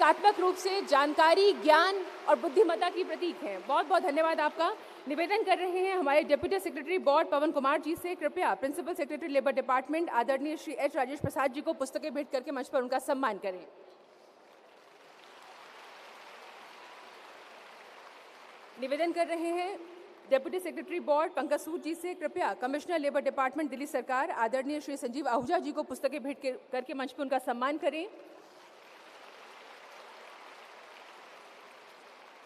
प्रतीकात्मक रूप से जानकारी, ज्ञान और बुद्धिमत्ता की प्रतीक हैं। बहुत बहुत धन्यवाद आपका। निवेदन कर रहे हैं हमारे डिप्टी सेक्रेटरी बोर्ड पवन कुमार जी से, कृपया प्रिंसिपल सेक्रेटरी लेबर डिपार्टमेंट आदरणीय श्री एच राजेश प्रसाद जी को पुस्तकें भेंट करके मंच पर उनका सम्मान करें। निवेदन कर रहे हैं डिप्टी सेक्रेटरी बोर्ड पंकज सूद जी से, कृपया कमिश्नर लेबर डिपार्टमेंट दिल्ली सरकार आदरणीय श्री संजीव आहूजा जी को पुस्तकें भेंट करके मंच पर उनका सम्मान करें।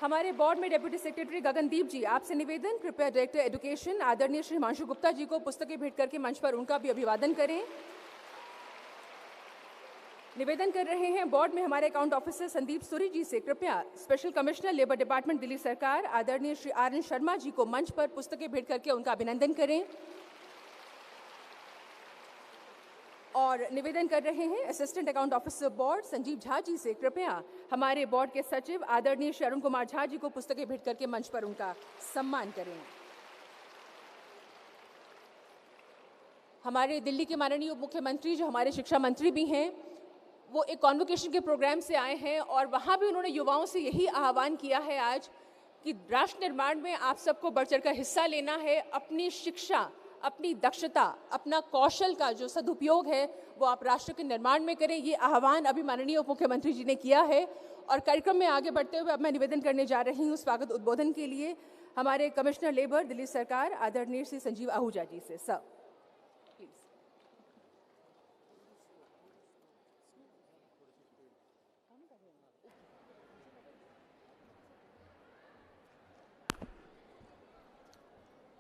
हमारे बोर्ड में डिप्टी सेक्रेटरी गगनदीप जी, आपसे निवेदन, कृपया डायरेक्टर एजुकेशन आदरणीय श्री हिमांशु गुप्ता जी को पुस्तकें भेंट करके मंच पर उनका भी अभिवादन करें। निवेदन कर रहे हैं बोर्ड में हमारे अकाउंट ऑफिसर संदीप सूरी जी से, कृपया special commissioner labour department Delhi सरकार आदरणीय श्री आर.एन. शर्मा जी को मंच पर पुस्तकें भेंट करके उनका अभिनंदन करें। और निवेदन कर रहे हैं assistant account officer board Sanjeev Jha ji से, कृपया हमारे बोर्ड के सचिव आदरणीय श्री अरुण कुमार झा जी को पुस्तकें भेंट करके मंच पर उनका सम्मान करें। हमारे दिल्ली के माननीय उप मुख्यमंत्री जो हमारे शिक्षा मंत्री भी हैं, वो एक कॉन्वोकेशन के प्रोग्राम से आए हैं और वहाँ भी उन्होंने युवाओं से यही आह्वान किया है आज कि राष्ट्र निर्माण में आप सबको बढ़ चढ़कर हिस्सा लेना है। अपनी शिक्षा, अपनी दक्षता, अपना कौशल का जो सदुपयोग है वो आप राष्ट्र के निर्माण में करें। ये आह्वान अभी माननीय उप मुख्यमंत्री जी ने किया है। और कार्यक्रम में आगे बढ़ते हुए अब मैं निवेदन करने जा रही हूँ स्वागत उद्बोधन के लिए हमारे कमिश्नर लेबर दिल्ली सरकार आदरणीय श्री संजीव आहूजा जी से। Sir please.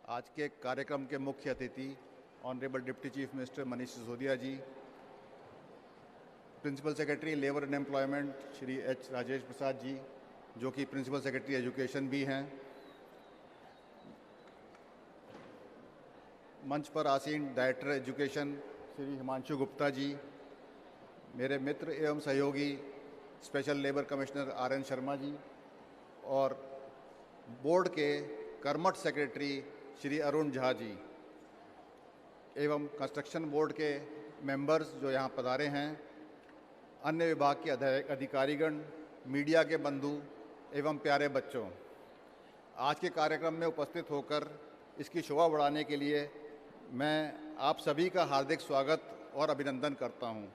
आज के कार्यक्रम के मुख्य अतिथि honourable deputy chief minister Manish Sisodia ji, principal secretary labour and employment Shri H Rajesh Prasad ji, जो कि प्रिंसिपल सेक्रेटरी एजुकेशन भी हैं, मंच पर आसीन डायरेक्टर एजुकेशन श्री हिमांशु गुप्ता जी, मेरे मित्र एवं सहयोगी special labour commissioner R N. Sharma ji और बोर्ड के कर्मठ सेक्रेटरी श्री अरुण झा जी एवं कंस्ट्रक्शन बोर्ड के मेंबर्स जो यहाँ पधारे हैं, अन्य विभाग के अधिकारीगण, मीडिया के बंधु एवं प्यारे बच्चों, आज के कार्यक्रम में उपस्थित होकर इसकी शोभा बढ़ाने के लिए मैं आप सभी का हार्दिक स्वागत और अभिनंदन करता हूँ।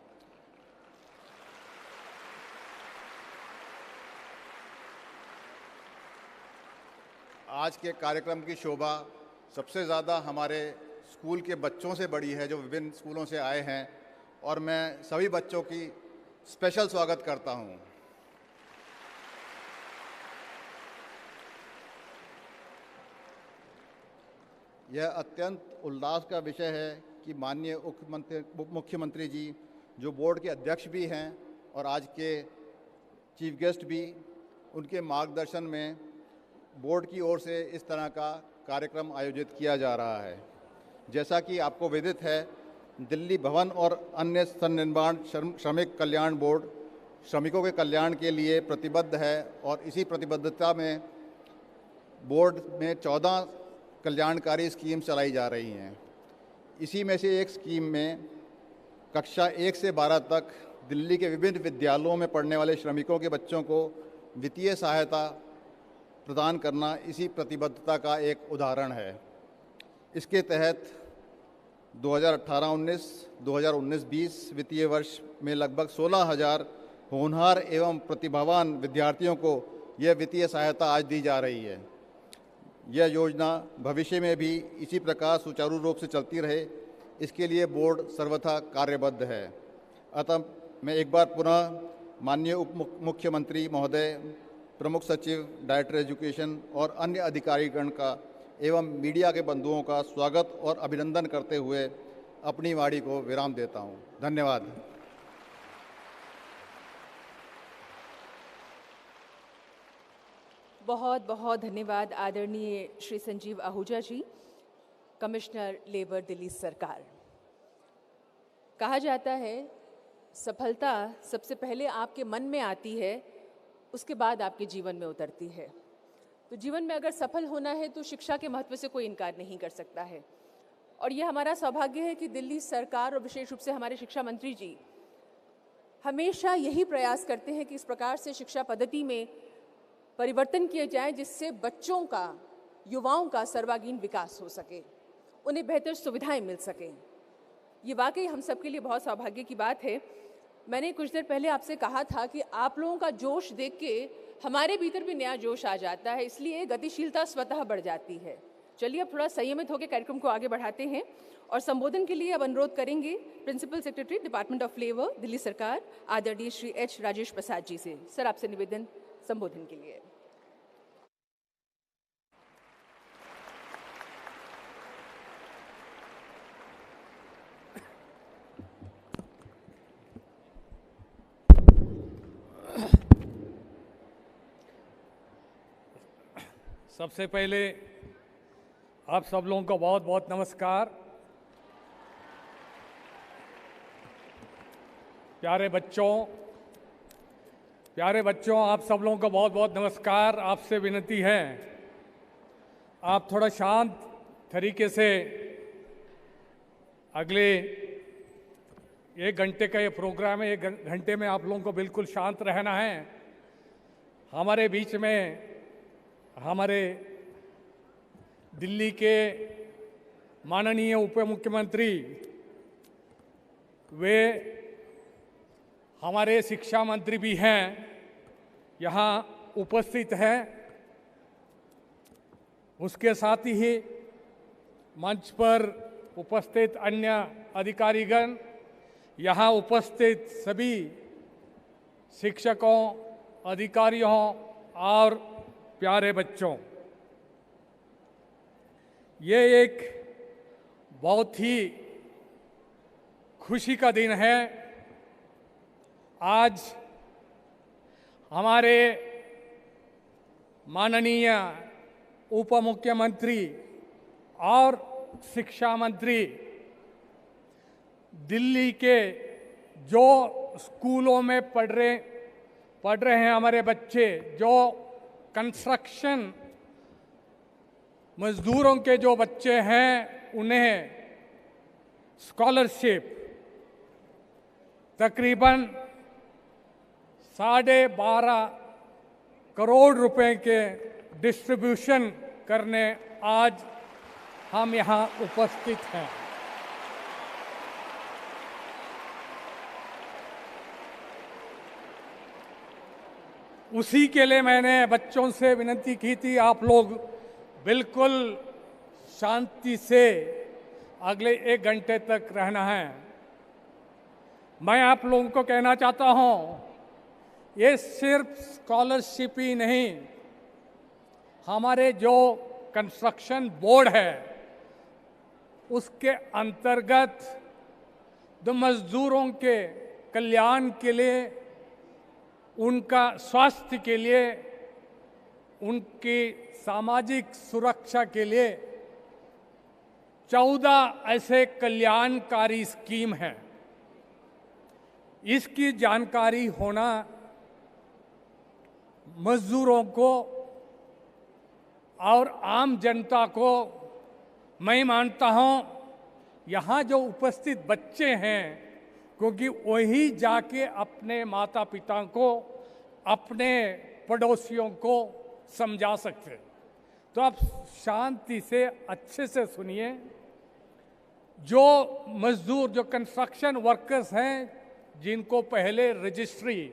आज के कार्यक्रम की शोभा सबसे ज़्यादा हमारे स्कूल के बच्चों से बड़ी है जो विभिन्न स्कूलों से आए हैं, और मैं सभी बच्चों की स्पेशल स्वागत करता हूं। यह अत्यंत उल्लास का विषय है कि माननीय उप मुख्यमंत्री जी, जो बोर्ड के अध्यक्ष भी हैं और आज के चीफ गेस्ट भी, उनके मार्गदर्शन में बोर्ड की ओर से इस तरह का कार्यक्रम आयोजित किया जा रहा है। जैसा कि आपको विदित है, दिल्ली भवन और अन्य सन्निर्माण श्रमिक कल्याण बोर्ड श्रमिकों के कल्याण के लिए प्रतिबद्ध है और इसी प्रतिबद्धता में बोर्ड में 14 कल्याणकारी स्कीम चलाई जा रही हैं। इसी में से एक स्कीम में कक्षा 1 से 12 तक दिल्ली के विभिन्न विद्यालयों में पढ़ने वाले श्रमिकों के बच्चों को वित्तीय सहायता प्रदान करना इसी प्रतिबद्धता का एक उदाहरण है। इसके तहत 2018-19, 2019-20 वित्तीय वर्ष में लगभग 16,000 होनहार एवं प्रतिभावान विद्यार्थियों को यह वित्तीय सहायता आज दी जा रही है। यह योजना भविष्य में भी इसी प्रकार सुचारू रूप से चलती रहे, इसके लिए बोर्ड सर्वथा कार्यबद्ध है। अतः मैं एक बार पुनः माननीय उप मुख्यमंत्री महोदय, प्रमुख सचिव, डायरेक्टर एजुकेशन और अन्य अधिकारीगण का एवं मीडिया के बंधुओं का स्वागत और अभिनंदन करते हुए अपनी वाणी को विराम देता हूं। धन्यवाद। बहुत बहुत धन्यवाद आदरणीय श्री संजीव आहूजा जी, कमिश्नर लेबर दिल्ली सरकार। कहा जाता है सफलता सबसे पहले आपके मन में आती है, उसके बाद आपके जीवन में उतरती है। तो जीवन में अगर सफल होना है तो शिक्षा के महत्व से कोई इनकार नहीं कर सकता है। और यह हमारा सौभाग्य है कि दिल्ली सरकार और विशेष रूप से हमारे शिक्षा मंत्री जी हमेशा यही प्रयास करते हैं कि इस प्रकार से शिक्षा पद्धति में परिवर्तन किए जाए जिससे बच्चों का, युवाओं का सर्वांगीण विकास हो सके, उन्हें बेहतर सुविधाएं मिल सकें। ये वाकई हम सब के लिए बहुत सौभाग्य की बात है। मैंने कुछ देर पहले आपसे कहा था कि आप लोगों का जोश देख के हमारे भीतर भी नया जोश आ जाता है, इसलिए गतिशीलता स्वतः बढ़ जाती है। चलिए अब थोड़ा संयमित होकर कार्यक्रम को आगे बढ़ाते हैं और संबोधन के लिए अब अनुरोध करेंगे principal secretary department of labour, Delhi सरकार, आदरणीय श्री एच राजेश प्रसाद जी से। सर, आपसे निवेदन संबोधन के लिए। सबसे पहले आप सब लोगों को बहुत बहुत नमस्कार। प्यारे बच्चों, आप सब लोगों को बहुत बहुत नमस्कार। आपसे विनती है, आप थोड़ा शांत तरीके से अगले 1 घंटे का ये प्रोग्राम है, 1 घंटे में आप लोगों को बिल्कुल शांत रहना है। हमारे बीच में हमारे दिल्ली के माननीय उप मुख्यमंत्री, वे हमारे शिक्षा मंत्री भी हैं, यहाँ उपस्थित हैं। उसके साथ ही मंच पर उपस्थित अन्य अधिकारीगण, यहाँ उपस्थित सभी शिक्षकों, अधिकारियों और प्यारे बच्चों, ये एक बहुत ही खुशी का दिन है। आज हमारे माननीय उप मुख्यमंत्री और शिक्षा मंत्री दिल्ली के जो स्कूलों में पढ़ रहे हैं हमारे बच्चे, जो कंस्ट्रक्शन मजदूरों के जो बच्चे हैं, उन्हें स्कॉलरशिप तकरीबन 12.5 करोड़ रुपए के डिस्ट्रीब्यूशन करने आज हम यहाँ उपस्थित हैं। उसी के लिए मैंने बच्चों से विनती की थी, आप लोग बिल्कुल शांति से अगले 1 घंटे तक रहना है। मैं आप लोगों को कहना चाहता हूं, ये सिर्फ स्कॉलरशिप ही नहीं, हमारे जो कंस्ट्रक्शन बोर्ड है उसके अंतर्गत जो मजदूरों के कल्याण के लिए, उनका स्वास्थ्य के लिए, उनकी सामाजिक सुरक्षा के लिए 14 ऐसे कल्याणकारी स्कीम हैं। इसकी जानकारी होना मजदूरों को और आम जनता को, मैं मानता हूं यहाँ जो उपस्थित बच्चे हैं, क्योंकि वही जाके अपने माता पिता को, अपने पड़ोसियों को समझा सकते। तो आप शांति से अच्छे से सुनिए। जो मजदूर, जो कंस्ट्रक्शन वर्कर्स हैं, जिनको पहले रजिस्ट्री,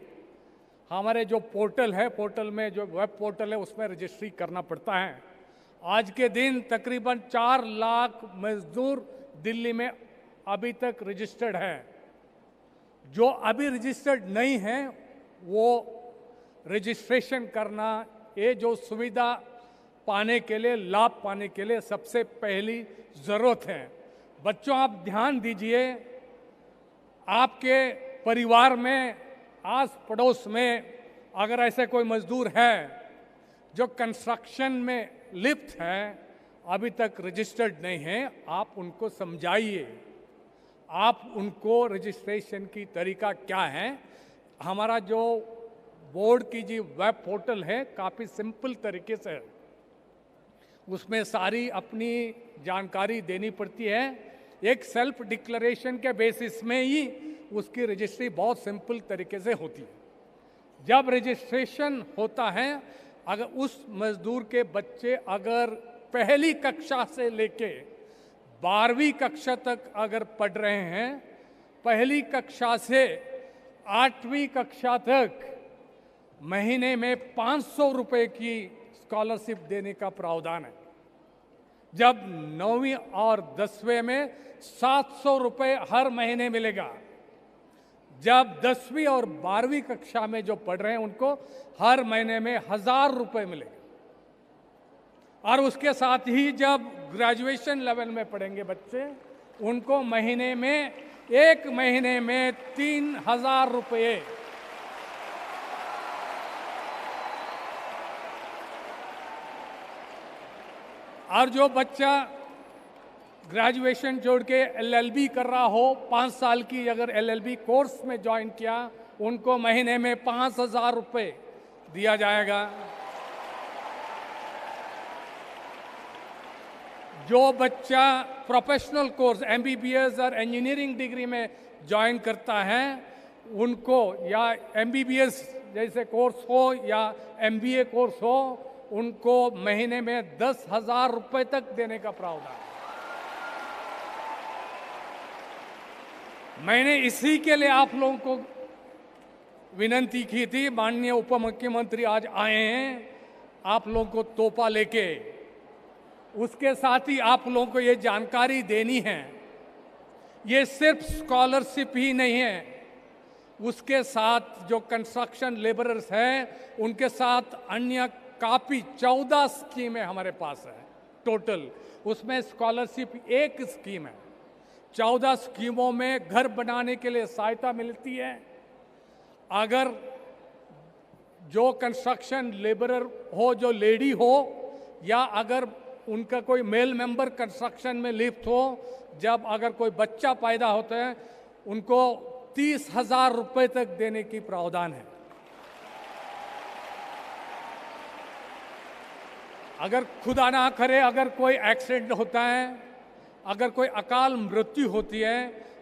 हमारे जो पोर्टल है, पोर्टल में जो वेब पोर्टल है उसमें रजिस्ट्री करना पड़ता है। आज के दिन तकरीबन 4 लाख मजदूर दिल्ली में अभी तक रजिस्टर्ड हैं। जो अभी रजिस्टर्ड नहीं हैं, वो रजिस्ट्रेशन करना, ये जो सुविधा पाने के लिए, लाभ पाने के लिए सबसे पहली ज़रूरत है। बच्चों, आप ध्यान दीजिए, आपके परिवार में, आस पड़ोस में अगर ऐसे कोई मजदूर है जो कंस्ट्रक्शन में लिप्त है, अभी तक रजिस्टर्ड नहीं है, आप उनको समझाइए, आप उनको रजिस्ट्रेशन की तरीका क्या है। हमारा जो बोर्ड की जी वेब पोर्टल है, काफ़ी सिंपल तरीके से है, उसमें सारी अपनी जानकारी देनी पड़ती है। एक सेल्फ डिक्लेरेशन के बेसिस में ही उसकी रजिस्ट्री बहुत सिंपल तरीके से होती है। जब रजिस्ट्रेशन होता है, अगर उस मजदूर के बच्चे अगर पहली कक्षा से लेके 12वीं कक्षा तक अगर पढ़ रहे हैं, पहली कक्षा से 8वीं कक्षा तक महीने में 500 रुपए की स्कॉलरशिप देने का प्रावधान है। जब 9वीं और 10वीं में 700 रुपए हर महीने मिलेगा। जब 10वीं और 12वीं कक्षा में जो पढ़ रहे हैं उनको हर महीने में 1000 रुपए मिलेगा। और उसके साथ ही जब ग्रेजुएशन लेवल में पढ़ेंगे बच्चे, उनको महीने में, एक महीने में 3000 रुपये। और जो बच्चा ग्रेजुएशन छोड़ के LLB कर रहा हो, 5 साल की अगर LLB कोर्स में ज्वाइन किया, उनको महीने में 5000 रुपये दिया जाएगा। जो बच्चा प्रोफेशनल कोर्स MBBS और इंजीनियरिंग डिग्री में ज्वाइन करता है, उनको या MBBS जैसे कोर्स हो या MBA कोर्स हो, उनको महीने में 10,000 रुपये तक देने का प्रावधान। मैंने इसी के लिए आप लोगों को विनती की थी। माननीय उप मुख्यमंत्री आज आए हैं आप लोगों को तोहफा लेके। उसके साथ ही आप लोगों को ये जानकारी देनी है, ये सिर्फ स्कॉलरशिप ही नहीं है, उसके साथ जो कंस्ट्रक्शन लेबरर्स हैं उनके साथ अन्य काफी 14 स्कीमें हमारे पास है टोटल। उसमें स्कॉलरशिप एक स्कीम है। 14 स्कीमों में घर बनाने के लिए सहायता मिलती है। अगर जो कंस्ट्रक्शन लेबरर हो, जो लेडी हो, या अगर उनका कोई मेल मेंबर कंस्ट्रक्शन में लिप्त हो, जब अगर कोई बच्चा पैदा होता है, उनको 30,000 रुपये तक देने की प्रावधान है। अगर खुदा ना करे अगर कोई एक्सीडेंट होता है, अगर कोई अकाल मृत्यु होती है,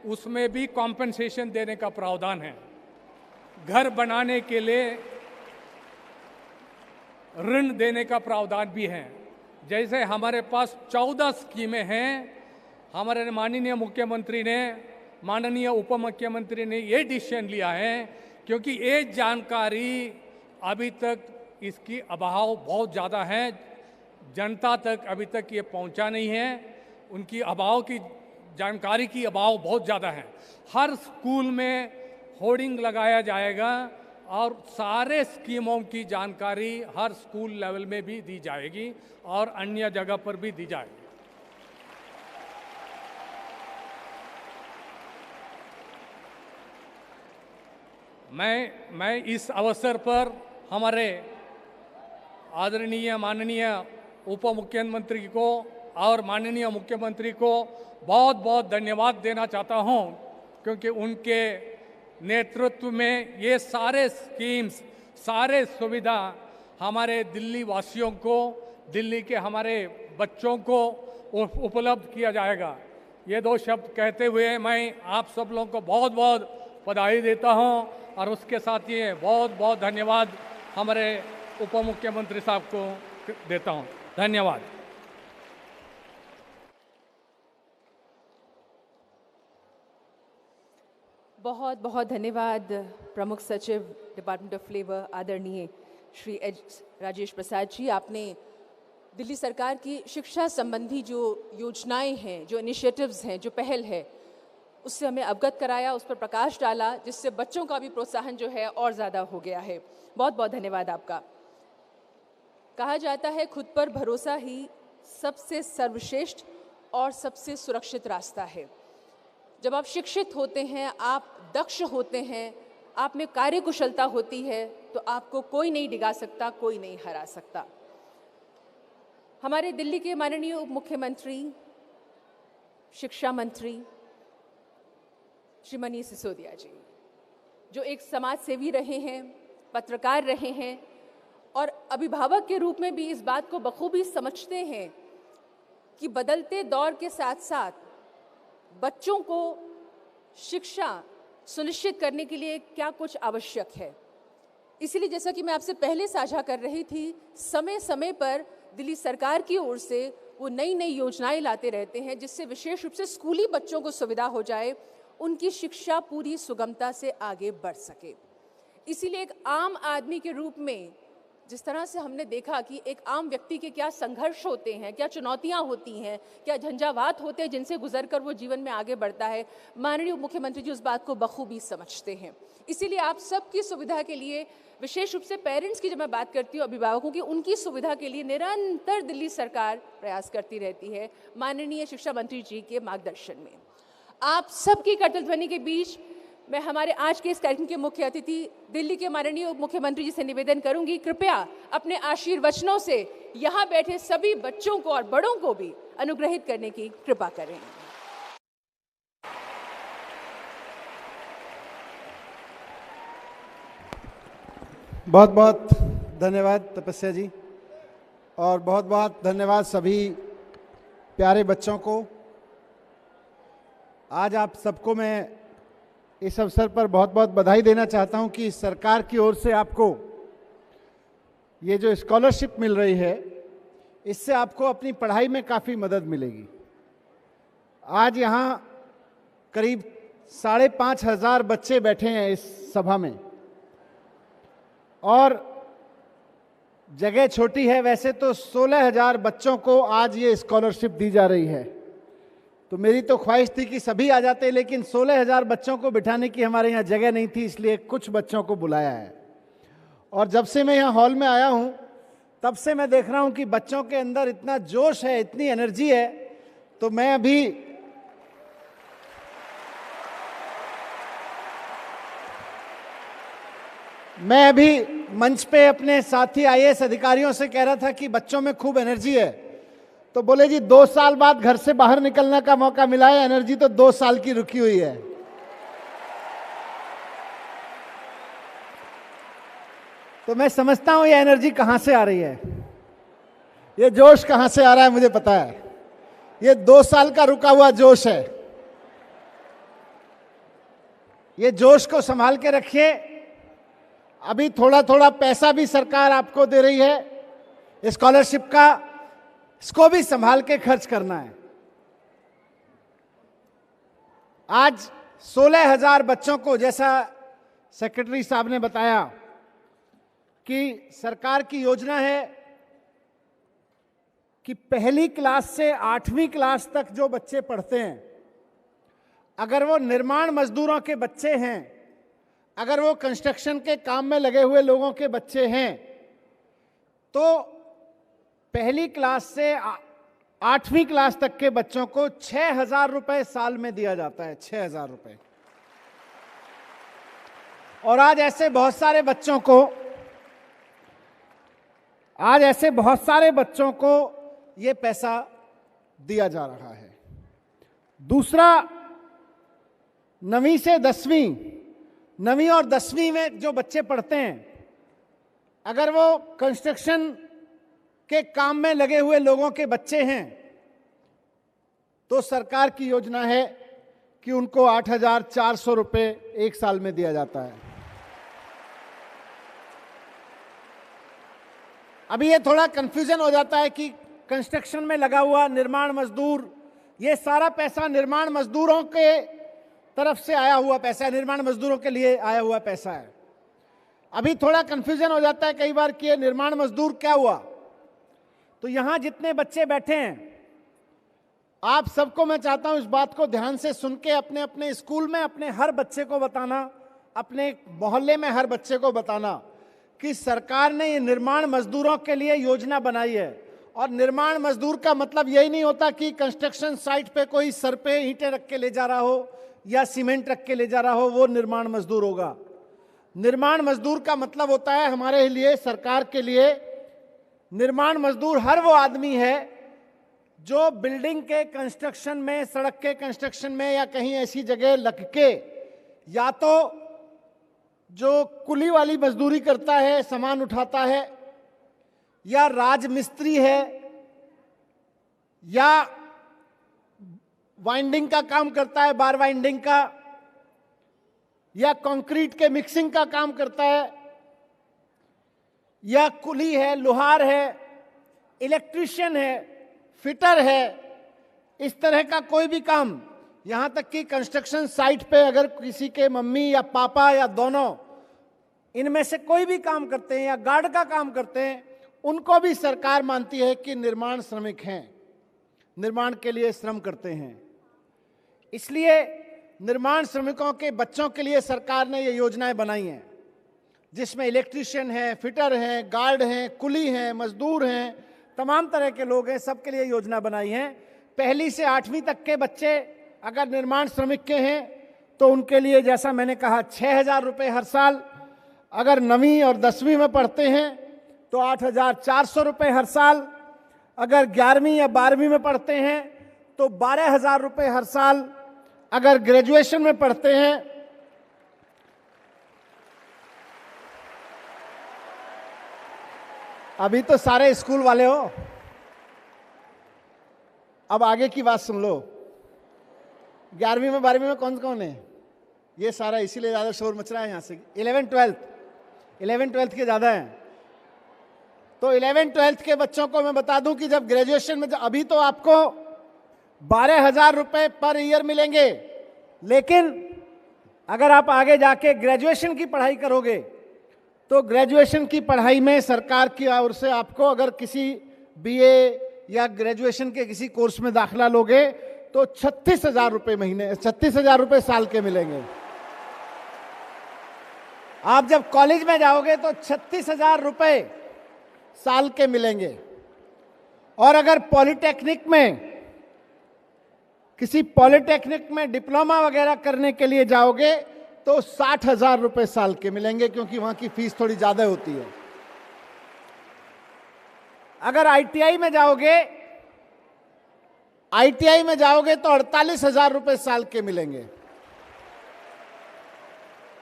उसमें भी कॉम्पेंसेशन देने का प्रावधान है। घर बनाने के लिए ऋण देने का प्रावधान भी है। जैसे हमारे पास 14 स्कीमें हैं, हमारे माननीय मुख्यमंत्री ने, माननीय उप मुख्यमंत्री ने ये डिसीजन लिया है, क्योंकि ये जानकारी अभी तक इसकी अभाव बहुत ज़्यादा है, जनता तक अभी तक ये पहुंचा नहीं है। उनकी अभाव की जानकारी की अभाव बहुत ज़्यादा है। हर स्कूल में होर्डिंग लगाया जाएगा और सारे स्कीमों की जानकारी हर स्कूल लेवल में भी दी जाएगी और अन्य जगह पर भी दी जाएगी। मैं इस अवसर पर हमारे आदरणीय माननीय उप मुख्यमंत्री को और माननीय मुख्यमंत्री को बहुत बहुत धन्यवाद देना चाहता हूं, क्योंकि उनके नेतृत्व में ये सारे स्कीम्स, सारे सुविधा हमारे दिल्ली वासियों को, दिल्ली के हमारे बच्चों को उपलब्ध किया जाएगा। ये 2 शब्द कहते हुए मैं आप सब लोगों को बहुत बहुत बधाई देता हूं और उसके साथ ये बहुत बहुत धन्यवाद हमारे उप मुख्यमंत्री साहब को देता हूं। धन्यवाद। बहुत बहुत धन्यवाद प्रमुख सचिव डिपार्टमेंट ऑफ लेबर आदरणीय श्री एच राजेश प्रसाद जी। आपने दिल्ली सरकार की शिक्षा संबंधी जो योजनाएं हैं, जो इनिशिएटिव्स हैं, जो पहल है, उससे हमें अवगत कराया, उस पर प्रकाश डाला, जिससे बच्चों का भी प्रोत्साहन जो है और ज़्यादा हो गया है। बहुत बहुत धन्यवाद आपका। कहा जाता है खुद पर भरोसा ही सबसे सर्वश्रेष्ठ और सबसे सुरक्षित रास्ता है। जब आप शिक्षित होते हैं, आप दक्ष होते हैं, आप में कार्यकुशलता होती है, तो आपको कोई नहीं डिगा सकता, कोई नहीं हरा सकता। हमारे दिल्ली के माननीय उप मुख्यमंत्री, शिक्षा मंत्री श्री मनीष सिसोदिया जी, जो एक समाज सेवी रहे हैं, पत्रकार रहे हैं और अभिभावक के रूप में भी इस बात को बखूबी समझते हैं कि बदलते दौर के साथ साथ बच्चों को शिक्षा सुनिश्चित करने के लिए क्या कुछ आवश्यक है। इसीलिए जैसा कि मैं आपसे पहले साझा कर रही थी, समय समय पर दिल्ली सरकार की ओर से वो नई नई योजनाएं लाते रहते हैं, जिससे विशेष रूप से स्कूली बच्चों को सुविधा हो जाए, उनकी शिक्षा पूरी सुगमता से आगे बढ़ सके। इसीलिए एक आम आदमी के रूप में जिस तरह से हमने देखा कि एक आम व्यक्ति के क्या संघर्ष होते हैं, क्या चुनौतियां होती हैं, क्या झंझावात होते हैं जिनसे गुजरकर वो जीवन में आगे बढ़ता है, माननीय मुख्यमंत्री जी उस बात को बखूबी समझते हैं। इसीलिए आप सबकी सुविधा के लिए, विशेष रूप से पेरेंट्स की जब मैं बात करती हूँ, अभिभावकों की, उनकी सुविधा के लिए निरंतर दिल्ली सरकार प्रयास करती रहती है, माननीय शिक्षा मंत्री जी के मार्गदर्शन में। आप सबकी करतल ध्वनि के बीच मैं हमारे आज के इस कार्यक्रम के मुख्य अतिथि दिल्ली के माननीय उप मुख्यमंत्री जी से निवेदन करूंगी, कृपया अपने आशीर्वचनों से यहाँ बैठे सभी बच्चों को और बड़ों को भी अनुग्रहित करने की कृपा करें। बहुत बहुत धन्यवाद तपस्या जी, और बहुत बहुत धन्यवाद सभी प्यारे बच्चों को। आज आप सबको मैं इस अवसर पर बहुत बहुत बधाई देना चाहता हूं कि सरकार की ओर से आपको ये जो स्कॉलरशिप मिल रही है, इससे आपको अपनी पढ़ाई में काफ़ी मदद मिलेगी। आज यहाँ करीब 5,500 बच्चे बैठे हैं इस सभा में, और जगह छोटी है। वैसे तो 16,000 बच्चों को आज ये स्कॉलरशिप दी जा रही है, तो मेरी तो ख्वाहिश थी कि सभी आ जाते, लेकिन 16,000 बच्चों को बिठाने की हमारे यहाँ जगह नहीं थी, इसलिए कुछ बच्चों को बुलाया है। और जब से मैं यहाँ हॉल में आया हूँ, तब से मैं देख रहा हूँ कि बच्चों के अंदर इतना जोश है, इतनी एनर्जी है। तो मैं अभी मंच पे अपने साथी IAS अधिकारियों से कह रहा था कि बच्चों में खूब एनर्जी है, तो बोले जी 2 साल बाद घर से बाहर निकलने का मौका मिला है, एनर्जी तो 2 साल की रुकी हुई है। तो मैं समझता हूं ये एनर्जी कहां से आ रही है, ये जोश कहां से आ रहा है, मुझे पता है। ये 2 साल का रुका हुआ जोश है। ये जोश को संभाल के रखिए। अभी थोड़ा थोड़ा पैसा भी सरकार आपको दे रही है स्कॉलरशिप का, इसको भी संभाल के खर्च करना है। आज 16,000 बच्चों को, जैसा सेक्रेटरी साहब ने बताया कि सरकार की योजना है कि पहली क्लास से 8वीं क्लास तक जो बच्चे पढ़ते हैं, अगर वो निर्माण मजदूरों के बच्चे हैं, अगर वो कंस्ट्रक्शन के काम में लगे हुए लोगों के बच्चे हैं, तो पहली क्लास से 8वीं क्लास तक के बच्चों को 6,000 रुपए साल में दिया जाता है, 6,000 रुपए। और आज ऐसे बहुत सारे बच्चों को ये पैसा दिया जा रहा है। दूसरा, 9वीं से 10वीं, 9वीं और 10वीं में जो बच्चे पढ़ते हैं, अगर वो कंस्ट्रक्शन के काम में लगे हुए लोगों के बच्चे हैं, तो सरकार की योजना है कि उनको 8,400 रुपए एक साल में दिया जाता है। अभी ये थोड़ा कंफ्यूजन हो जाता है कि कंस्ट्रक्शन में लगा हुआ निर्माण मजदूर, ये सारा पैसा निर्माण मजदूरों के तरफ से आया हुआ पैसा है, निर्माण मजदूरों के लिए आया हुआ पैसा है। अभी थोड़ा कंफ्यूजन हो जाता है कई बार कि ये निर्माण मजदूर क्या हुआ। तो यहां जितने बच्चे बैठे हैं, आप सबको मैं चाहता हूं इस बात को ध्यान से सुन के अपने अपने स्कूल में अपने हर बच्चे को बताना, अपने मोहल्ले में हर बच्चे को बताना कि सरकार ने ये निर्माण मजदूरों के लिए योजना बनाई है। और निर्माण मजदूर का मतलब यही नहीं होता कि कंस्ट्रक्शन साइट पे कोई सर पे ईंटें रख के ले जा रहा हो या सीमेंट रख के ले जा रहा हो, वो निर्माण मजदूर होगा। निर्माण मजदूर का मतलब होता है हमारे लिए, सरकार के लिए, निर्माण मजदूर हर वो आदमी है जो बिल्डिंग के कंस्ट्रक्शन में, सड़क के कंस्ट्रक्शन में या कहीं ऐसी जगह लग के, या तो जो कुली वाली मजदूरी करता है, सामान उठाता है, या राजमिस्त्री है, या वाइंडिंग का काम करता है, बार वाइंडिंग का, या कंक्रीट के मिक्सिंग का काम करता है, या कुली है, लोहार है, इलेक्ट्रीशियन है, फिटर है, इस तरह का कोई भी काम, यहां तक कि कंस्ट्रक्शन साइट पे अगर किसी के मम्मी या पापा या दोनों इनमें से कोई भी काम करते हैं या गार्ड का काम करते हैं, उनको भी सरकार मानती है कि निर्माण श्रमिक हैं, निर्माण के लिए श्रम करते हैं। इसलिए निर्माण श्रमिकों के बच्चों के लिए सरकार ने ये योजनाएं बनाई हैं, जिसमें इलेक्ट्रीशियन है, फिटर हैं, गार्ड हैं, कुली हैं, मजदूर हैं, तमाम तरह के लोग हैं, सबके लिए योजना बनाई है। 1ली से 8वीं तक के बच्चे अगर निर्माण श्रमिक के हैं तो उनके लिए जैसा मैंने कहा 6,000 रुपये हर साल, अगर 9वीं और 10वीं में पढ़ते हैं तो 8,400 रुपये हर साल, अगर 11वीं या 12वीं में पढ़ते हैं तो 12,000 रुपये हर साल, अगर ग्रेजुएशन में पढ़ते हैं अभी तो सारे स्कूल वाले हो, अब आगे की बात सुन लो। 11वीं में 12वीं में कौन कौन है? ये सारा, इसीलिए ज्यादा शोर मच रहा है यहां से। 11 12 के ज्यादा हैं। तो 11 12 के बच्चों को मैं बता दूं कि जब ग्रेजुएशन में, अभी तो आपको 12,000 रुपए पर ईयर मिलेंगे, लेकिन अगर आप आगे जाके ग्रेजुएशन की पढ़ाई करोगे तो ग्रेजुएशन की पढ़ाई में सरकार की ओर से आपको, अगर किसी बीए या ग्रेजुएशन के किसी कोर्स में दाखिला लोगे तो 36,000 रुपये महीने, 36,000 रुपये साल के मिलेंगे। आप जब कॉलेज में जाओगे तो 36,000 रुपये साल के मिलेंगे। और अगर पॉलिटेक्निक में, किसी पॉलिटेक्निक में डिप्लोमा वगैरह करने के लिए जाओगे तो 60,000 रुपये साल के मिलेंगे, क्योंकि वहां की फीस थोड़ी ज्यादा होती है। अगर आईटीआई में जाओगे तो 48,000 रुपये साल के मिलेंगे।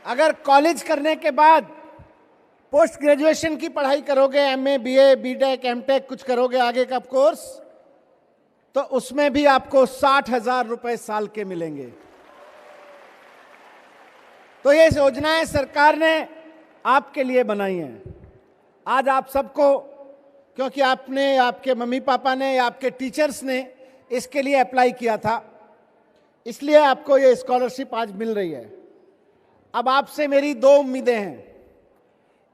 अगर कॉलेज करने के बाद पोस्ट ग्रेजुएशन की पढ़ाई करोगे, एमए, बीए, बीटेक, एमटेक कुछ करोगे आगे का कोर्स, तो उसमें भी आपको 60,000 रुपये साल के मिलेंगे। तो ये योजनाएं सरकार ने आपके लिए बनाई हैं। आज आप सबको, क्योंकि आपने, आपके मम्मी पापा ने या आपके टीचर्स ने इसके लिए अप्लाई किया था, इसलिए आपको ये स्कॉलरशिप आज मिल रही है। अब आपसे मेरी 2 उम्मीदें हैं।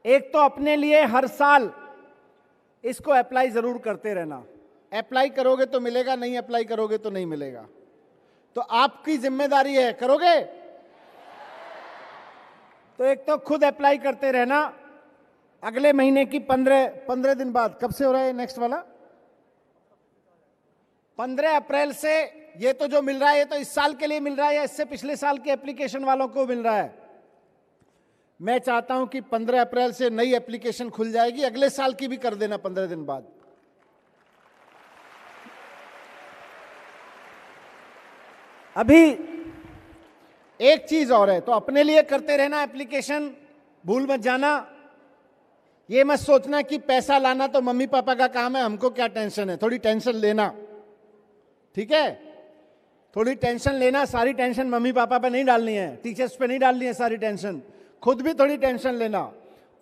एक तो अपने लिए हर साल इसको अप्लाई जरूर करते रहना। अप्लाई करोगे तो मिलेगा, नहीं अप्लाई करोगे तो नहीं मिलेगा। तो आपकी जिम्मेदारी है, करोगे? तो एक तो खुद अप्लाई करते रहना। अगले महीने की 15 दिन बाद, कब से हो रहा है नेक्स्ट वाला? 15 अप्रैल से ये तो जो मिल रहा है, ये तो इस साल के लिए मिल रहा है या इससे पिछले साल के एप्लीकेशन वालों को मिल रहा है? मैं चाहता हूं कि 15 अप्रैल से नई एप्लीकेशन खुल जाएगी, अगले साल की भी कर देना 15 दिन बाद। अभी एक चीज और है, तो अपने लिए करते रहना एप्लीकेशन, भूल मत जाना। ये मत सोचना कि पैसा लाना तो मम्मी पापा का काम है, हमको क्या टेंशन है। थोड़ी टेंशन लेना, ठीक है? थोड़ी टेंशन लेना, सारी टेंशन मम्मी पापा पे नहीं डालनी है, टीचर्स पे नहीं डालनी है सारी टेंशन, खुद भी थोड़ी टेंशन लेना।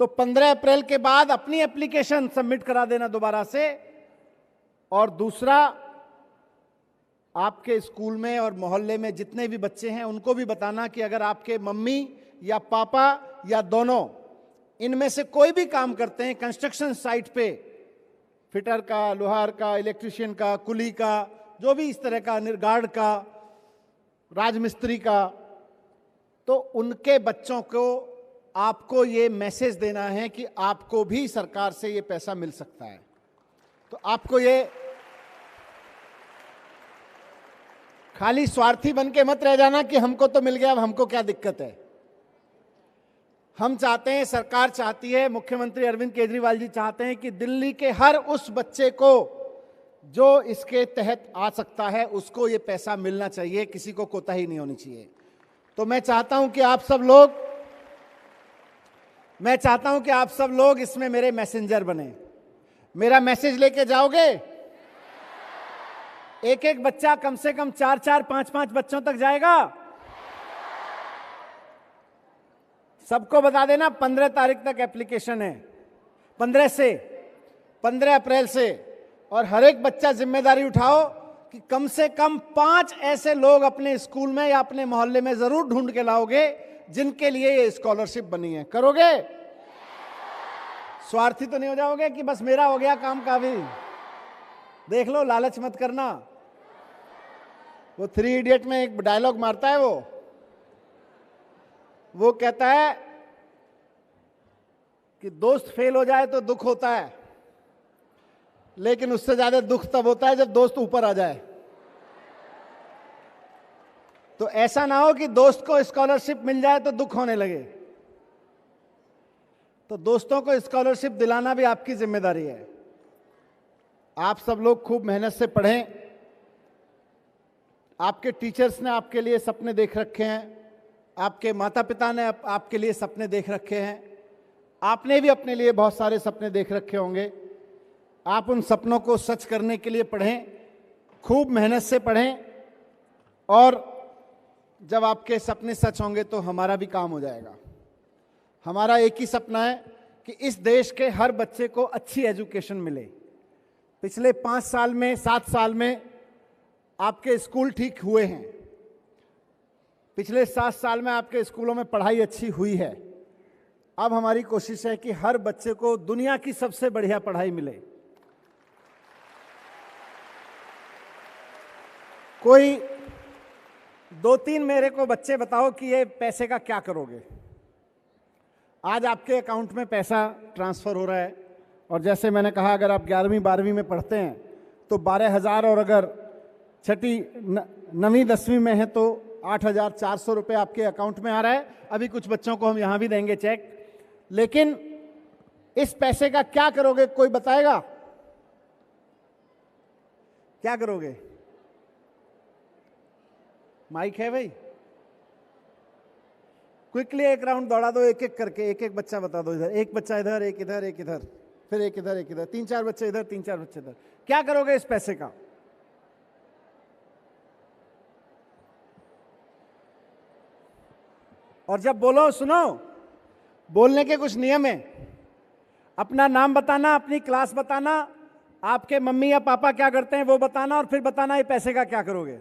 तो 15 अप्रैल के बाद अपनी एप्लीकेशन सबमिट करा देना दोबारा से। और दूसरा, आपके स्कूल में और मोहल्ले में जितने भी बच्चे हैं उनको भी बताना कि अगर आपके मम्मी या पापा या दोनों इनमें से कोई भी काम करते हैं कंस्ट्रक्शन साइट पे, फिटर का, लोहार का, इलेक्ट्रीशियन का, कुली का, जो भी इस तरह का, गार्ड का, राजमिस्त्री का, तो उनके बच्चों को आपको ये मैसेज देना है कि आपको भी सरकार से ये पैसा मिल सकता है। तो आपको ये खाली स्वार्थी बन के मत रह जाना कि हमको तो मिल गया, अब हमको क्या दिक्कत है। हम चाहते हैं, सरकार चाहती है, मुख्यमंत्री अरविंद केजरीवाल जी चाहते हैं कि दिल्ली के हर उस बच्चे को जो इसके तहत आ सकता है उसको ये पैसा मिलना चाहिए, किसी को कोताही नहीं होनी चाहिए। तो मैं चाहता हूं कि आप सब लोग इसमें मेरे मैसेंजर बने। मेरा मैसेज लेके जाओगे? एक एक बच्चा कम से कम 4-4, 5-5 बच्चों तक जाएगा। सबको बता देना 15 तारीख तक एप्लीकेशन है, 15 अप्रैल से। और हर एक बच्चा जिम्मेदारी उठाओ कि कम से कम 5 ऐसे लोग अपने स्कूल में या अपने मोहल्ले में जरूर ढूंढ के लाओगे जिनके लिए ये स्कॉलरशिप बनी है। करोगे? स्वार्थी तो नहीं हो जाओगे कि बस मेरा हो गया काम का भी? देख लो, लालच मत करना। वो 3 इडियट में एक डायलॉग मारता है, वो कहता है कि दोस्त फेल हो जाए तो दुख होता है, लेकिन उससे ज्यादा दुख तब होता है जब दोस्त ऊपर आ जाए। तो ऐसा ना हो कि दोस्त को स्कॉलरशिप मिल जाए तो दुख होने लगे। तो दोस्तों को स्कॉलरशिप दिलाना भी आपकी जिम्मेदारी है। आप सब लोग खूब मेहनत से पढ़ें। आपके टीचर्स ने आपके लिए सपने देख रखे हैं, आपके माता पिता ने आपके लिए सपने देख रखे हैं, आपने भी अपने लिए बहुत सारे सपने देख रखे होंगे। आप उन सपनों को सच करने के लिए पढ़ें, खूब मेहनत से पढ़ें, और जब आपके सपने सच होंगे तो हमारा भी काम हो जाएगा। हमारा एक ही सपना है कि इस देश के हर बच्चे को अच्छी एजुकेशन मिले। पिछले 5 साल में, 7 साल में आपके स्कूल ठीक हुए हैं। पिछले 7 साल में आपके स्कूलों में पढ़ाई अच्छी हुई है। अब हमारी कोशिश है कि हर बच्चे को दुनिया की सबसे बढ़िया पढ़ाई मिले। कोई 2-3 मेरे को बच्चे बताओ कि ये पैसे का क्या करोगे। आज आपके अकाउंट में पैसा ट्रांसफर हो रहा है, और जैसे मैंने कहा, अगर आप 11वीं 12वीं में पढ़ते हैं तो 12,000, और अगर छठी 9वीं 10वीं में है तो 8,400 रुपये आपके अकाउंट में आ रहा है। अभी कुछ बच्चों को हम यहां भी देंगे चेक। लेकिन इस पैसे का क्या करोगे, कोई बताएगा? क्या करोगे? माइक है भाई? क्विकली एक राउंड दौड़ा दो, एक एक करके, एक एक बच्चा बता दो। इधर एक बच्चा, इधर एक, इधर एक, इधर फिर एक, इधर एक, इधर 3-4 बच्चे इधर, 3-4 बच्चे इधर। क्या करोगे इस पैसे का? और जब बोलो, सुनो, बोलने के कुछ नियम है। अपना नाम बताना, अपनी क्लास बताना, आपके मम्मी या पापा क्या करते हैं वो बताना, और फिर बताना ये पैसे का क्या करोगे।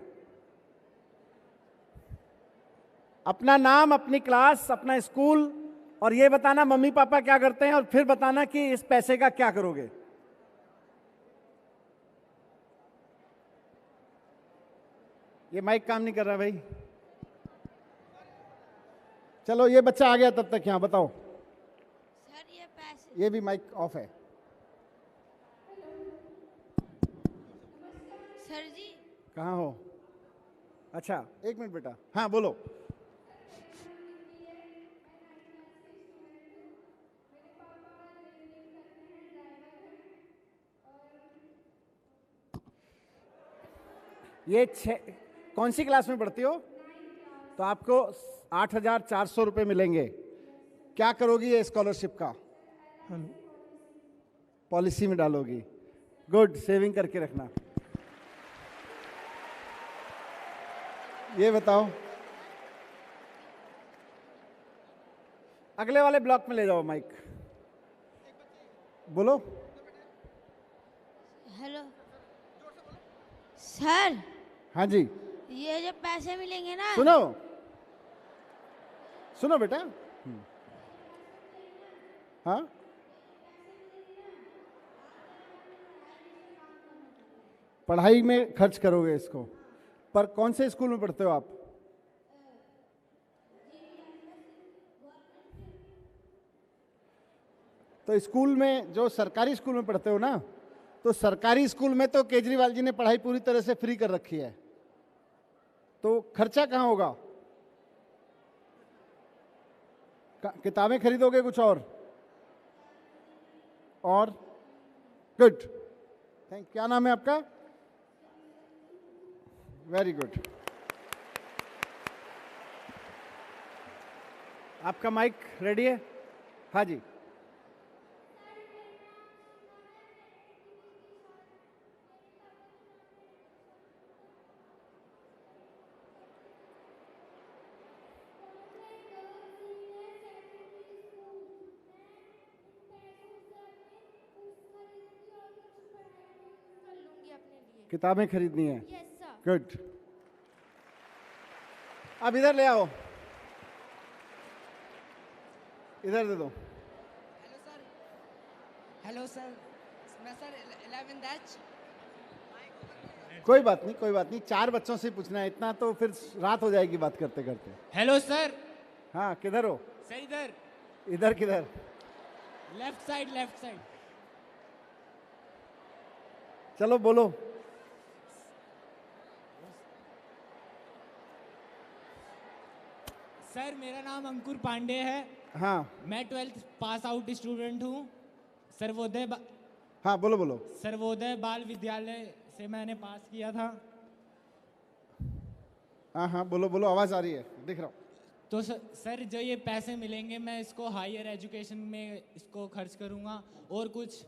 अपना नाम, अपनी क्लास, अपना स्कूल, और ये बताना मम्मी पापा क्या करते हैं, और फिर बताना कि इस पैसे का क्या करोगे। ये माइक काम नहीं कर रहा भाई। चलो, ये बच्चा आ गया तब तक यहां बताओ। सर ये पैसे, ये भी माइक ऑफ है। सर जी कहाँ हो? अच्छा, 1 मिनट बेटा। हाँ बोलो। ये कौन सी क्लास में पढ़ती हो? तो आपको 8,400 रुपये मिलेंगे। क्या करोगी ये स्कॉलरशिप का? पॉलिसी में डालोगी। गुड, सेविंग करके रखना। ये बताओ, अगले वाले ब्लॉक में ले जाओ माइक। बोलो। हेलो सर, हाँ जी, ये जो पैसे मिलेंगे ना, सुनो सुनो बेटा। हाँ, पढ़ाई में खर्च करोगे इसको। पर कौन से स्कूल में पढ़ते हो आप? तो स्कूल में, जो सरकारी स्कूल में पढ़ते हो ना, तो सरकारी स्कूल में तो केजरीवाल जी ने पढ़ाई पूरी तरह से फ्री कर रखी है। तो खर्चा कहाँ होगा? किताबें खरीदोगे कुछ और? गुड, क्या नाम है आपका? Very good. आपका माइक रेडी है? हाँ जी। किताबें खरीदनी है। Yes sir. गुड। अब इधर ले आओ, इधर दे दो। हेलो सर, मैं सर 11th बैच। कोई बात नहीं, कोई बात नहीं, 4 बच्चों से पूछना है, इतना तो फिर रात हो जाएगी बात करते करते। Hello sir. हाँ, किधर हो? सर इधर। इधर किधर? Left side, left side. चलो बोलो। सर मेरा नाम अंकुर पांडे है। हाँ मैं 12th पास आउट स्टूडेंट हूँ। हाँ, बोलो बोलो। सर्वोदय बाल विद्यालय से मैंने पास किया था। हाँ हाँ, बोलो बोलो, आवाज़ आ रही है, दिख रहा हूँ। तो सर जो ये पैसे मिलेंगे मैं इसको हायर एजुकेशन में इसको खर्च करूँगा और कुछ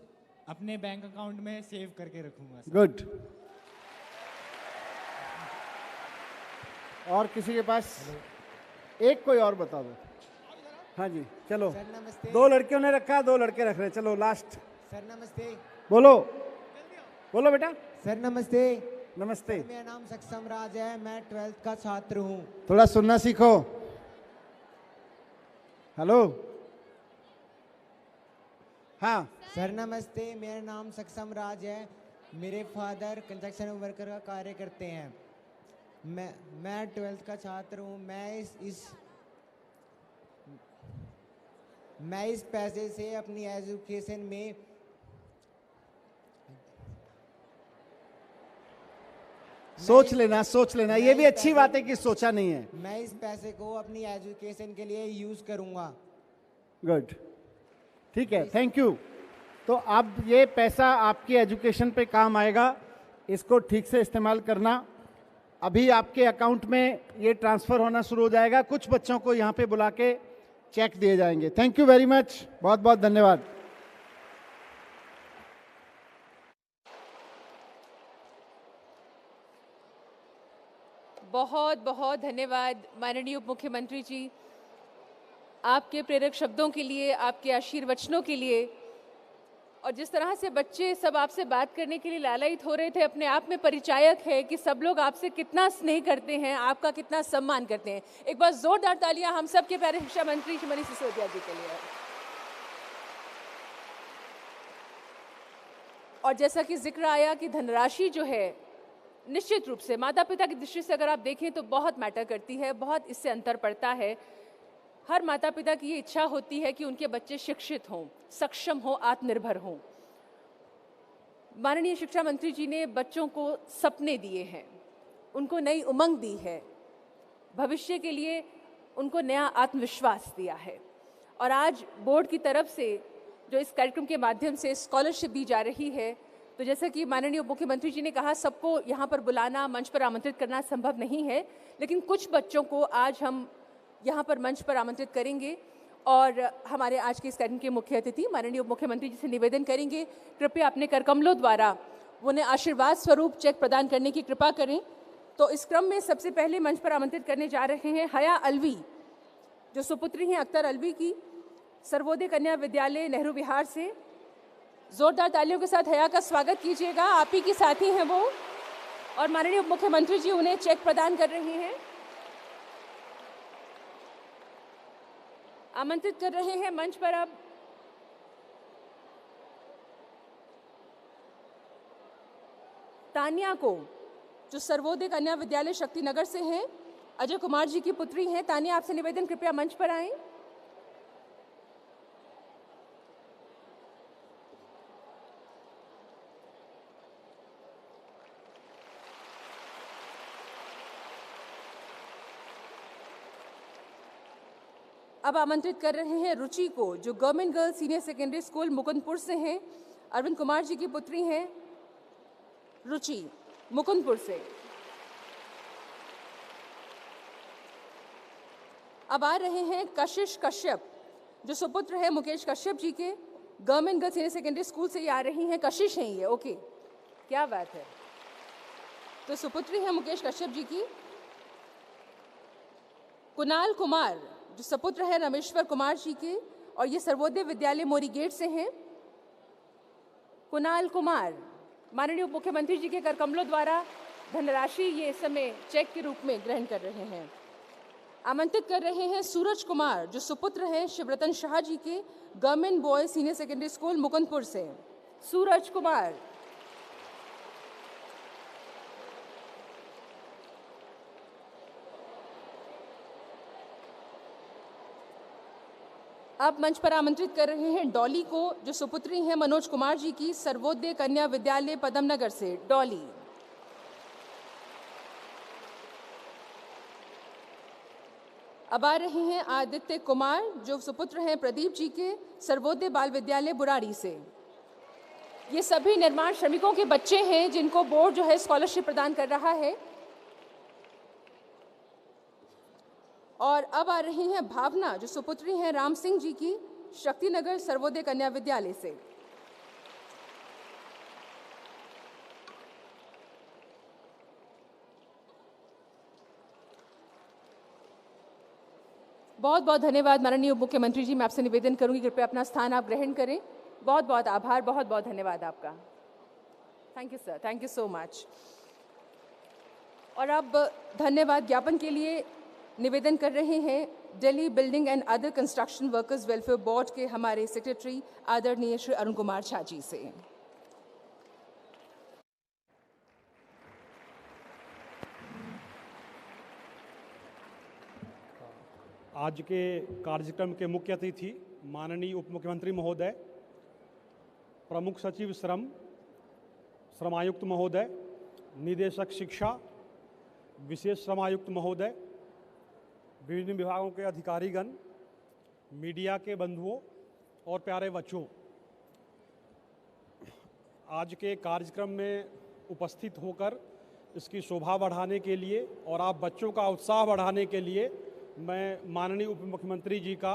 अपने बैंक अकाउंट में सेव करके रखूँगा। गुड। और किसी के पास? एक कोई और बता दो। हाँ जी, चलो। सर नमस्ते। 2 लड़कियों ने रखा, 2 लड़के रख रहे हैं, चलो लास्ट। सर नमस्ते। बोलो बोलो बेटा। सर नमस्ते। नमस्ते। मेरा नाम सक्षम राज है, मैं 12th का छात्र हूँ। थोड़ा सुनना सीखो। हेलो। हाँ। सर नमस्ते, मेरा नाम सक्षम राज है, मेरे फादर कंस्ट्रक्शन वर्कर का कार्य करते हैं। मैं 12th का छात्र हूँ। मैं इस पैसे से अपनी एजुकेशन में सोच लेना, ये भी अच्छी बात है कि सोचा नहीं है। मैं इस पैसे को अपनी एजुकेशन के लिए यूज करूँगा। गुड, ठीक है, थैंक यू। तो अब ये पैसा आपकी एजुकेशन पे काम आएगा, इसको ठीक से इस्तेमाल करना। अभी आपके अकाउंट में ये ट्रांसफ़र होना शुरू हो जाएगा। कुछ बच्चों को यहाँ पे बुला के चेक दिए जाएंगे। थैंक यू वेरी मच, बहुत बहुत धन्यवाद। बहुत बहुत धन्यवाद माननीय उप मुख्यमंत्री जी, आपके प्रेरक शब्दों के लिए, आपके आशीर्वचनों के लिए। और जिस तरह से बच्चे सब आपसे बात करने के लिए लालायित हो रहे थे, अपने आप में परिचायक है कि सब लोग आपसे कितना स्नेह करते हैं, आपका कितना सम्मान करते हैं। एक बार जोरदार तालियां हम सब के प्यारे शिक्षा मंत्री श्री मनीष सिसोदिया जी के लिए। और जैसा कि जिक्र आया कि धनराशि जो है निश्चित रूप से माता पिता की दृष्टि से अगर आप देखें तो बहुत मैटर करती है, बहुत इससे अंतर पड़ता है। हर माता पिता की ये इच्छा होती है कि उनके बच्चे शिक्षित हों, सक्षम हों, आत्मनिर्भर हों। माननीय शिक्षा मंत्री जी ने बच्चों को सपने दिए हैं, उनको नई उमंग दी है, भविष्य के लिए उनको नया आत्मविश्वास दिया है। और आज बोर्ड की तरफ से जो इस कार्यक्रम के माध्यम से स्कॉलरशिप दी जा रही है, तो जैसा कि माननीय उप मुख्यमंत्री जी ने कहा, सबको यहाँ पर बुलाना, मंच पर आमंत्रित करना संभव नहीं है, लेकिन कुछ बच्चों को आज हम यहाँ पर मंच पर आमंत्रित करेंगे। और हमारे आज के इस कार्यक्रम के मुख्य अतिथि माननीय उप मुख्यमंत्री जी से निवेदन करेंगे, कृपया अपने करकमलों द्वारा उन्हें आशीर्वाद स्वरूप चेक प्रदान करने की कृपा करें। तो इस क्रम में सबसे पहले मंच पर आमंत्रित करने जा रहे हैं हया अलवी, जो सुपुत्री हैं अख्तर अलवी की, सर्वोदय कन्या विद्यालय नेहरू विहार से। जोरदार तालियों के साथ हया का स्वागत कीजिएगा, आप ही की साथी हैं वो। और माननीय उप मुख्यमंत्री जी उन्हें चेक प्रदान कर रहे हैं, आमंत्रित कर रहे हैं मंच पर। अब तानिया को, जो सर्वोदय कन्या विद्यालय शक्तिनगर से हैं, अजय कुमार जी की पुत्री हैं। तानिया, आपसे निवेदन, कृपया मंच पर आएं। अब आमंत्रित कर रहे हैं रुचि को, जो government girls senior secondary school Mukundpur से हैं, अरविंद कुमार जी की पुत्री हैं रुचि, मुकुंदपुर से। अब आ रहे हैं कशिश कश्यप, जो सुपुत्र है मुकेश कश्यप जी के, government girls senior secondary school से ये आ रही हैं। कशिश हैं ये, ओके, क्या बात है। तो सुपुत्री है मुकेश कश्यप जी की। कुणाल कुमार, जो सपुत्र है रमेश्वर कुमार जी के, और ये सर्वोदय विद्यालय मोरी गेट से हैं। कुणाल कुमार, माननीय उप मुख्यमंत्री जी के करकमलों द्वारा धनराशि ये इस समय चेक के रूप में ग्रहण कर रहे हैं। आमंत्रित कर रहे हैं सूरज कुमार, जो सुपुत्र हैं शिवरतन शाह जी के, government boys senior secondary school Mukundpur से। सूरज कुमार। अब मंच पर आमंत्रित कर रहे हैं डॉली को, जो सुपुत्री हैं मनोज कुमार जी की, सर्वोदय कन्या विद्यालय पदमनगर से। डॉली। अब आ रहे हैं आदित्य कुमार, जो सुपुत्र हैं प्रदीप जी के, सर्वोदय बाल विद्यालय बुराड़ी से। ये सभी निर्माण श्रमिकों के बच्चे हैं जिनको बोर्ड जो है स्कॉलरशिप प्रदान कर रहा है। और अब आ रही हैं भावना, जो सुपुत्री हैं राम सिंह जी की, शक्तिनगर सर्वोदय कन्या विद्यालय से। बहुत बहुत धन्यवाद माननीय उप मुख्यमंत्री जी। मैं आपसे निवेदन करूंगी कृपया अपना स्थान आप ग्रहण करें। बहुत बहुत आभार, बहुत बहुत धन्यवाद आपका। Thank you sir, thank you so much. और अब धन्यवाद ज्ञापन के लिए निवेदन कर रहे हैं Delhi building and other construction workers welfare board के हमारे सेक्रेटरी आदरणीय श्री अरुण कुमार झा जी से। आज के कार्यक्रम के मुख्य अतिथि माननीय उप मुख्यमंत्री महोदय, प्रमुख सचिव श्रम, श्रम आयुक्त महोदय, निदेशक शिक्षा, विशेष श्रम आयुक्त महोदय, विभिन्न विभागों के अधिकारीगण, मीडिया के बंधुओं और प्यारे बच्चों, आज के कार्यक्रम में उपस्थित होकर इसकी शोभा बढ़ाने के लिए और आप बच्चों का उत्साह बढ़ाने के लिए मैं माननीय उप मुख्यमंत्री जी का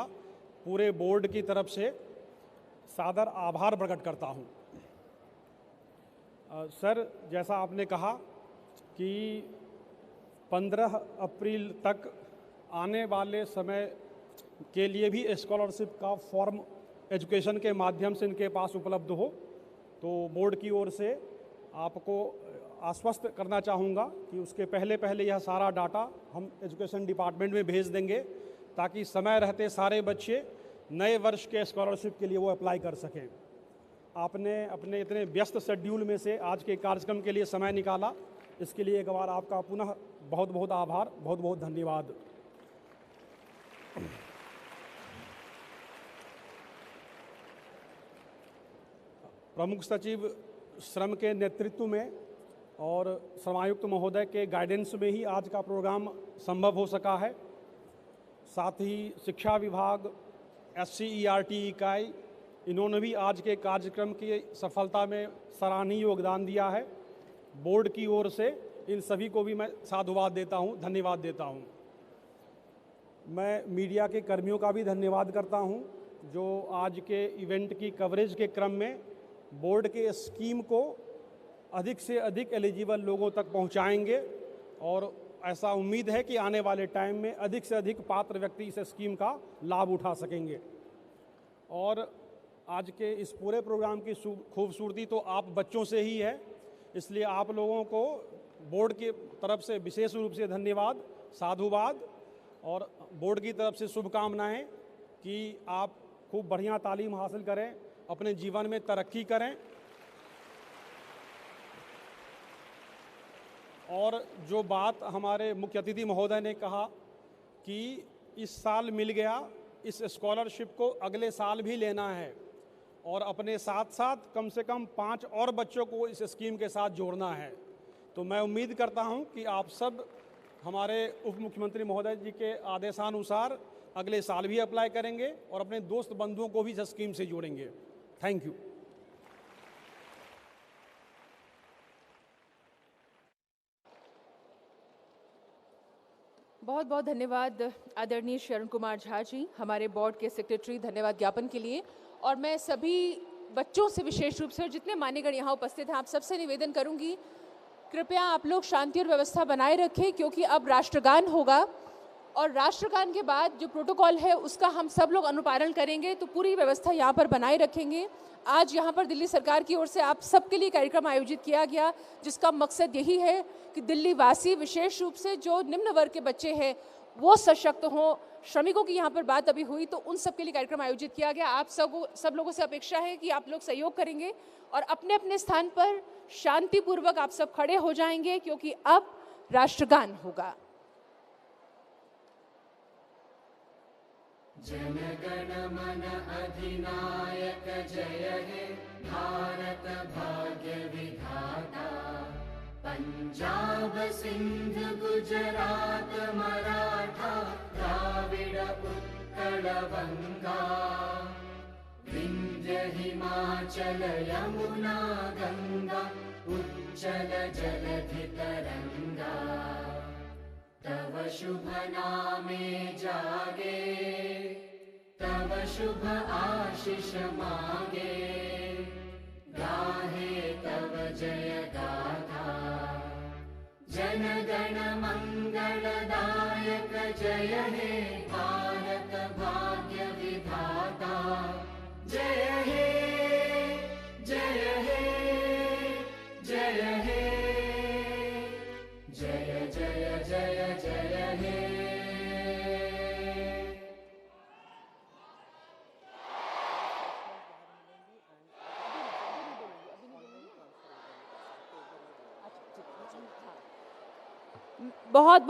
पूरे बोर्ड की तरफ से सादर आभार प्रकट करता हूं। सर, जैसा आपने कहा कि 15 अप्रैल तक आने वाले समय के लिए भी स्कॉलरशिप का फॉर्म एजुकेशन के माध्यम से इनके पास उपलब्ध हो, तो बोर्ड की ओर से आपको आश्वस्त करना चाहूँगा कि उसके पहले यह सारा डाटा हम एजुकेशन डिपार्टमेंट में भेज देंगे ताकि समय रहते सारे बच्चे नए वर्ष के स्कॉलरशिप के लिए वो अप्लाई कर सकें। आपने अपने इतने व्यस्त शेड्यूल में से आज के कार्यक्रम के लिए समय निकाला, इसके लिए एक बार आपका पुनः बहुत बहुत आभार, बहुत बहुत धन्यवाद। प्रमुख सचिव श्रम के नेतृत्व में और श्रमायुक्त महोदय के गाइडेंस में ही आज का प्रोग्राम संभव हो सका है। साथ ही शिक्षा विभाग, SCERT इकाई, इन्होंने भी आज के कार्यक्रम की सफलता में सराहनीय योगदान दिया है। बोर्ड की ओर से इन सभी को भी मैं साधुवाद देता हूं, धन्यवाद देता हूं। मैं मीडिया के कर्मियों का भी धन्यवाद करता हूं जो आज के इवेंट की कवरेज के क्रम में बोर्ड के स्कीम को अधिक से अधिक एलिजिबल लोगों तक पहुंचाएंगे और ऐसा उम्मीद है कि आने वाले टाइम में अधिक से अधिक पात्र व्यक्ति इस स्कीम का लाभ उठा सकेंगे। और आज के इस पूरे प्रोग्राम की खूबसूरती तो आप बच्चों से ही है, इसलिए आप लोगों को बोर्ड की तरफ से विशेष रूप से धन्यवाद, साधुवाद और बोर्ड की तरफ से शुभकामनाएं कि आप खूब बढ़िया तालीम हासिल करें, अपने जीवन में तरक्की करें। और जो बात हमारे मुख्य अतिथि महोदय ने कहा कि इस साल मिल गया, इस स्कॉलरशिप को अगले साल भी लेना है और अपने साथ साथ कम से कम 5 और बच्चों को इस स्कीम के साथ जोड़ना है, तो मैं उम्मीद करता हूं कि आप सब हमारे उप मुख्यमंत्री महोदय जी के आदेशानुसार अगले साल भी अप्लाई करेंगे और अपने दोस्त बंधुओं को भी इस स्कीम से जोड़ेंगे। Thank you. बहुत बहुत धन्यवाद आदरणीय श्री अरुण कुमार झा जी, हमारे बोर्ड के सेक्रेटरी, धन्यवाद ज्ञापन के लिए। और मैं सभी बच्चों से विशेष रूप से जितने मान्यगण यहाँ उपस्थित हैं, आप सबसे निवेदन करूंगी कृपया आप लोग शांति और व्यवस्था बनाए रखें, क्योंकि अब राष्ट्रगान होगा और राष्ट्रगान के बाद जो प्रोटोकॉल है उसका हम सब लोग अनुपालन करेंगे, तो पूरी व्यवस्था यहाँ पर बनाए रखेंगे। आज यहाँ पर दिल्ली सरकार की ओर से आप सबके लिए कार्यक्रम आयोजित किया गया, जिसका मकसद यही है कि दिल्ली वासी, विशेष रूप से जो निम्न वर्ग के बच्चे हैं, वो सशक्त हों। श्रमिकों की यहाँ पर बात अभी हुई, तो उन सब के लिए कार्यक्रम आयोजित किया गया। आप सब लोगों से अपेक्षा है कि आप लोग सहयोग करेंगे और अपने अपने स्थान पर शांतिपूर्वक आप सब खड़े हो जाएंगे, क्योंकि अब राष्ट्रगान होगा। जनगण मन अधिनायक जय हे भारत भाग्य विधाता, पंजाब सिंध गुजरात मराठा द्राविड़ उत्कल बंगा, विंध्य हिमाचल यमुना गंगा उच्चल जलधि तरंगा, तव शुभ नामे जागे, तव शुभ आशीष मांगे, गाहे तव जय गाथा, जन गण मंगलदायक जय हे भारत भाग्य विधाता, जय हे जय हे जय हे जय जय जय जय हे। बहुत